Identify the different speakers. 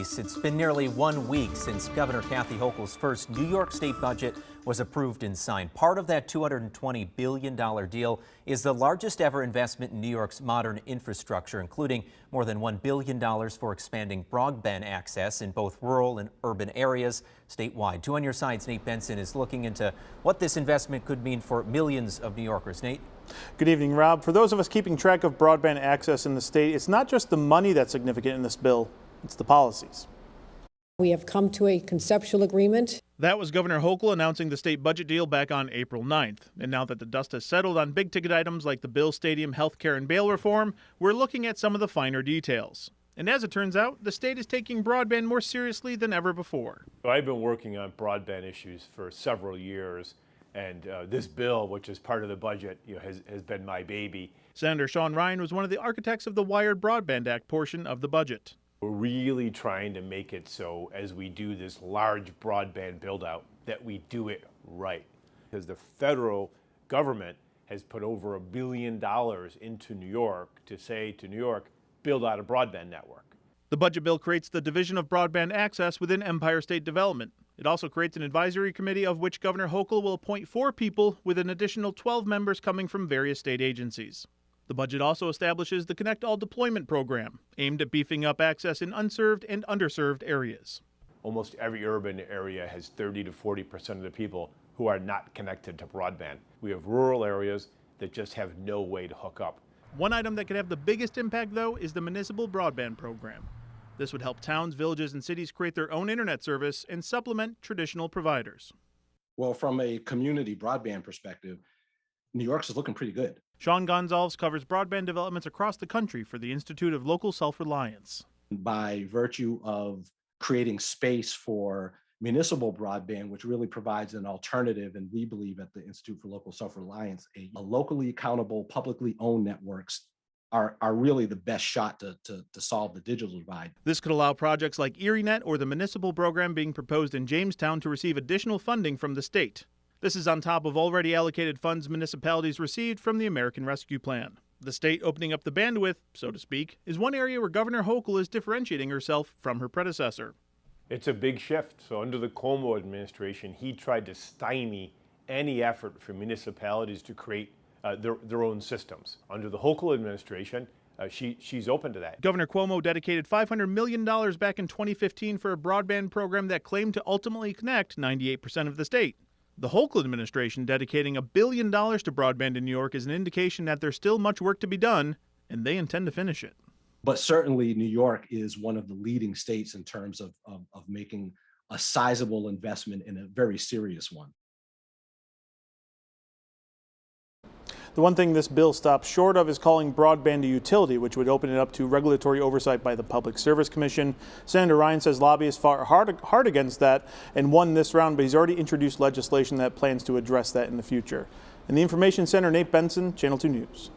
Speaker 1: release. It's been nearly 1 week since Governor Kathy Hochul's first New York State budget was approved and signed. Part of that $220 billion deal is the largest ever investment in New York's modern infrastructure, including more than $1 billion for expanding broadband access in both rural and urban areas statewide. 2 on Your Side's Nate Benson is looking into what this investment could mean for millions of New Yorkers. Nate?
Speaker 2: Good evening, Rob. For those of us keeping track of broadband access in the state, it's not just the money that's significant in this bill, it's the policies.
Speaker 3: We have come to a conceptual agreement.
Speaker 2: That was Governor Hochul announcing the state budget deal back on April 9th. And now that the dust has settled on big-ticket items like the Bill Stadium health care and bail reform, we're looking at some of the finer details. And as it turns out, the state is taking broadband more seriously than ever before.
Speaker 4: I've been working on broadband issues for several years, and this bill, which is part of the budget, has been my baby.
Speaker 2: Senator Sean Ryan was one of the architects of the Wired Broadband Act portion of the budget.
Speaker 4: We're really trying to make it so as we do this large broadband build out that we do it right. Because the federal government has put over $1 billion into New York to say to New York, build out a broadband network.
Speaker 2: The budget bill creates the Division of Broadband Access within Empire State Development. It also creates an advisory committee of which Governor Hochul will appoint 4 people with an additional 12 members coming from various state agencies. The budget also establishes the Connect All Deployment Program, aimed at beefing up access in unserved and underserved areas.
Speaker 4: Almost every urban area has 30 to 40% of the people who are not connected to broadband. We have rural areas that just have no way to hook up.
Speaker 2: One item that could have the biggest impact, though, is the Municipal Broadband Program. This would help towns, villages, and cities create their own internet service and supplement traditional providers.
Speaker 5: Well, from a community broadband perspective, New York's is looking pretty good.
Speaker 2: Sean Gonzalez covers broadband developments across the country for the Institute of Local Self-Reliance.
Speaker 5: By virtue of creating space for municipal broadband, which really provides an alternative, and we believe at the Institute for Local Self-Reliance, a locally accountable, publicly owned networks are really the best shot to solve the digital divide.
Speaker 2: This could allow projects like ErieNet or the municipal program being proposed in Jamestown to receive additional funding from the state. This is on top of already allocated funds municipalities received from the American Rescue Plan. The state opening up the bandwidth, so to speak, is one area where Governor Hochul is differentiating herself from her predecessor.
Speaker 4: It's a big shift. So under the Cuomo administration, he tried to stymie any effort for municipalities to create their own systems. Under the Hochul administration, she's open to that.
Speaker 2: Governor Cuomo dedicated $500 million back in 2015 for a broadband program that claimed to ultimately connect 98% of the state. The Hochul administration dedicating $1 billion to broadband in New York is an indication that there's still much work to be done, and they intend to finish it.
Speaker 5: But certainly New York is one of the leading states in terms of making a sizable investment in a very serious one.
Speaker 2: The one thing this bill stops short of is calling broadband a utility, which would open it up to regulatory oversight by the Public Service Commission. Senator Ryan says lobbyists fought hard against that and won this round, but he's already introduced legislation that plans to address that in the future. In the Information Center, Nate Benson, Channel 2 News.